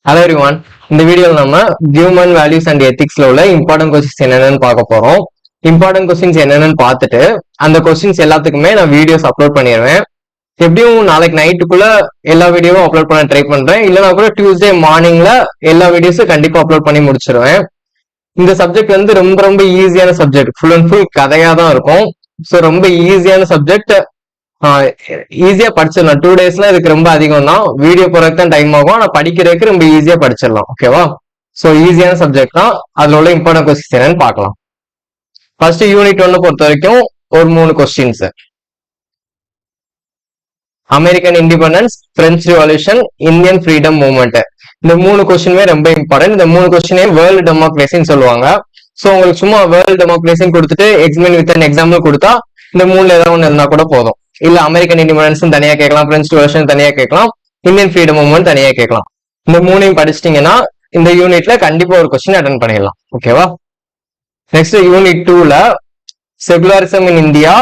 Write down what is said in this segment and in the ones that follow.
Hello everyone. இந்த வீடியோல நம்ம ஹியூமன் வேல்யூஸ் அண்ட் எத்திக்ஸ்ல உள்ள இம்பார்ட்டன்ட் கொஸ்டின்ஸ் என்னென்னு பார்க்க போறோம். இம்பார்ட்டன்ட் கொஸ்டின்ஸ் என்னென்னு பார்த்துட்டு அந்த கொஸ்டின்ஸ் எல்லாத்துக்குமே நான் வீடியோஸ் அப்லோட் பண்ணிடுவேன். எப்படியும் நாளைக்கு நைட்டுக்குள்ள எல்லா வீடியோவும் அப்லோட் பண்ண ட்ரை பண்றேன். இல்லைனா கூட டியூஸ்டே மார்னிங்ல எல்லா வீடியோஸும் கண்டிப்பா அப்லோட் பண்ணி முடிச்சிருவேன். இந்த சப்ஜெக்ட் வந்து ரொம்ப ரொம்ப ஈஸியான சப்ஜெக்ட், ஃபுல் அண்ட் ஃபுல் கதையா தான் இருக்கும். ஸோ ரொம்ப ஈஸியான சப்ஜெக்ட், ஈஸியா படிச்சிடலாம். 2 daysல இதுக்கு ரொம்ப அதிகம் தான், வீடியோ போறதுக்கு தான் டைம் ஆகும். ஆனா படிக்கிறதுக்கு ரொம்ப ஈஸியா படிச்சிடலாம். ஓகேவா? சோ ஈஸியான சப்ஜெக்ட் தான். அதுல உள்ள இம்பார்ட்டன்ட் கொஸ்டின்ஸ் என்னன்னு பார்க்கலாம். ஃபர்ஸ்ட் யூனிட் 1 பொறுத்த வரைக்கும் ஒரு 3 questions. American independence, French revolution, Indian freedom movement. இந்த 3 கொஸ்டினுமே ரொம்ப இம்பார்ட்டன்ட். இந்த 3 கொஸ்டினே வேர்ல்டு டெமோக்ரேசின்னு சொல்லுவாங்க. சோ உங்களுக்கு சும்மா வேர்ல்டு டெமோக்ரேசின்னு கொடுத்துட்டு எக்ஸ்பிளைன் வித் அன் எக்ஸாம்பிள் கொடுத்தா இந்த 3ல ஏதாவது ஒன்று இருந்தா கூட போதும். இல்ல அமெரிக்கன் இண்டிபெண்டன்ஸ் தனியா கேட்கலாம், பிரெஞ்சு ரெவல்யூஷன் தனியா கேட்கலாம், இந்தியன் ஃப்ரீடம் மூவ்மெண்ட் தனியா கேட்கலாம். இந்த 3ஐயும் படிச்சிட்டீங்கன்னா இந்த யூனிட்ல கண்டிப்பா ஒரு கொஸ்டின் அட்டென்ட் பண்ணிடலாம். ஓகேவா? நெக்ஸ்ட் யூனிட் 2ல secularism in India,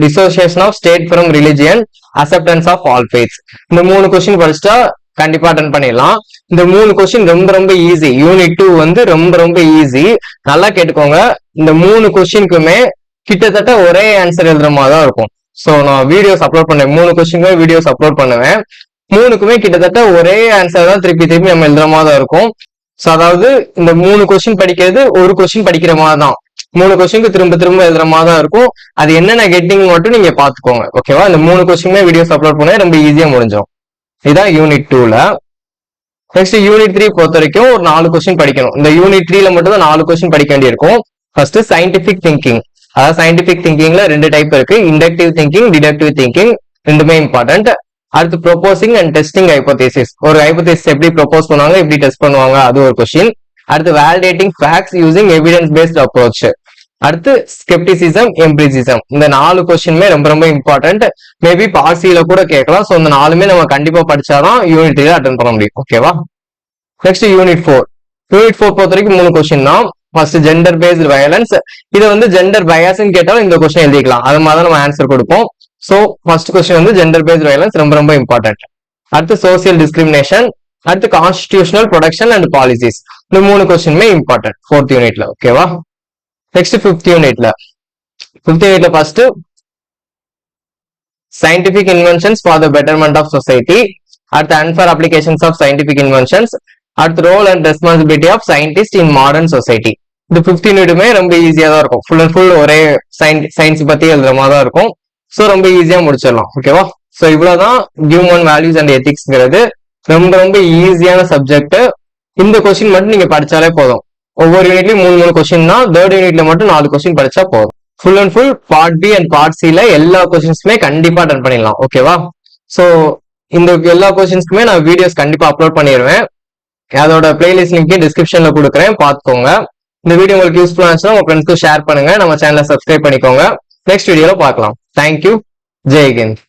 dissociation of state from religion, acceptance of all faiths. இந்த 3 கொஸ்டின் படிச்சுட்டா கண்டிப்பா அட்டென்ட் பண்ணிடலாம். இந்த 3 கொஸ்டின் ரொம்ப ரொம்ப ஈஸி. யூனிட் 2 வந்து ரொம்ப ரொம்ப ஈஸி. நல்லா கேட்டுக்கோங்க. இந்த 3 கொஸ்டினுக்குமே கிட்டத்தட்ட ஒரே ஆன்சர் எழுதுற மாதிரி தான் இருக்கும். சோ நான் வீடியோஸ் அப்லோட் பண்ணேன், 3 கொஸ்டினுமே வீடியோஸ் அப்லோட் பண்ணுவேன். 3க்குமே கிட்டத்தட்ட ஒரே ஆன்சர் தான் திருப்பி திருப்பி நம்ம எழுதுற மாதிரி தான் இருக்கும். சோ அதாவது இந்த 3 கொஸ்டின் படிக்கிறது ஒரு கொஸ்டின் படிக்கிற மாதிரி தான். 3 கொஸ்டினுக்கு திரும்ப திரும்ப எழுதுற மாதிரி தான் இருக்கும். அது என்னென்ன கெட்டிங் மட்டும் நீங்க பாத்துக்கோங்க. ஓகேவா? இந்த 3 கொஸ்டினுமே வீடியோஸ் அப்லோட் பண்ண ரொம்ப ஈஸியா முடிஞ்சிடும். இதான் யூனிட் 2ல. நெக்ஸ்ட் யூனிட் 3 பொறுத்த வரைக்கும் ஒரு 4 கொஸ்டின் படிக்கணும். இந்த யூனிட் 3ல மட்டும் தான் 4 கொஸ்டின் படிக்க வேண்டியிருக்கும். First scientific thinking. அதாவது சயின்டிபிக் திங்கிங்ல 2 டைப் இருக்கு, இண்டக்டிவ் திங்கிங், டிடக்டிவ் திங்கிங். ரெண்டுமே இம்பார்ட்டன்ட். அடுத்து ப்ரோபோசிங் அண்ட் டெஸ்டிங் ஹைபோதேசிஸ். ஒரு ஹைபோதேசிஸ் எப்படி ப்ரோபோஸ் பண்ணுவாங்க, எப்படி டெஸ்ட் பண்ணுவாங்க, அது ஒரு கொஸ்டின். அடுத்து validating facts using evidence based approach. அடுத்து ஸ்கெப்டிசிசம், எம்பிரிசிசம். இந்த 4 கொஸ்டினுமே ரொம்ப ரொம்ப இம்பார்ட்டன்ட். மேபி பார்சியில கூட கேட்கலாம். சோ இந்த 4மே நம்ம கண்டிப்பா படிச்சாதான் யூனிட் 3 அட்டென்ட் பண்ண முடியும். ஓகேவா? Next unit 4. யூனிட் 4 பொறுத்த வரைக்கும் 3 கொஸ்டின் தான். First gender based violence. இதை வந்து ஜெண்டர் பயாஸ்ன்னு கேட்டாலும் இந்த கொஸ்டின் எழுதிக்கலாம். அது மாதிரி தான் நம்ம ஆன்சர் கொடுப்போம். சோ ஃபர்ஸ்ட் கொஸ்டின் வந்து ஜெண்டர் பேஸ்ட் வயலன்ஸ் ரொம்ப ரொம்ப இம்பார்ட்டன்ட். அடுத்து சோசியல் டிஸ்கிரிமினேஷன். அடுத்து கான்ஸ்டிடியூஷனல் ப்ரொடெக்ஷன் அண்ட் பாலிசிஸ். இந்த 3 கொஸ்டினுமே இம்பார்ட்டன்ட் 4th யூனிட்ல. ஓகேவா? நெக்ஸ்ட் 5th யூனிட்ல. 5th யூனிட்ல first scientific inventions for the betterment of society. அடுத்து unfair applications of scientific inventions. அடுத்து role and responsibility of scientist in modern society. இந்த 5th யூனிட்டுமே ரொம்ப ஈஸியா தான் இருக்கும். ஃபுல் அண்ட் ஃபுல் ஒரே சயின்ஸ் பத்தி எழுதுற மாதிரி தான் இருக்கும். ஸோ ரொம்ப ஈஸியா முடிச்சிடலாம். ஓகேவா? ஸோ இவ்வளவுதான் ஹியூமன் வேல்யூஸ் அண்ட் எத்திக்ஸ்ங்கிறது. ரொம்ப ரொம்ப ஈஸியான சப்ஜெக்ட். இந்த கொஸ்டின் மட்டும் நீங்க படிச்சாலே போதும். ஒவ்வொரு யூனிட்லயும் 3 கொஸ்டின் தான். 3rd யூனிட்ல மட்டும் 4 கொஸ்டின் படிச்சா போதும். Full and full part B and part சில எல்லா கொஸ்டின்ஸுமே கண்டிப்பா அட்டென்ட் பண்ணிடலாம். ஓகேவா? ஸோ இந்த எல்லா கொஸ்டின்ஸ்க்குமே நான் வீடியோஸ் கண்டிப்பா அப்லோட் பண்ணிடுவேன். அதோட பிளேலிஸ்ட் லிங்க் டிஸ்கிரிப்ஷன்ல கொடுக்குறேன், பாத்துக்கோங்க. இந்த வீடியோ உங்களுக்கு யூஸ்ஃபுல்லா இருந்துச்சுன்னா உங்க ஃப்ரெண்ட்ஸ்க்கு ஷேர் பண்ணுங்க. நம்ம சேனலை சப்ஸ்கிரைப் பண்ணிக்கோங்க. நெக்ஸ்ட் வீடியோல பார்க்கலாம். தேங்க்யூ. ஜெய் ஹிந்த்.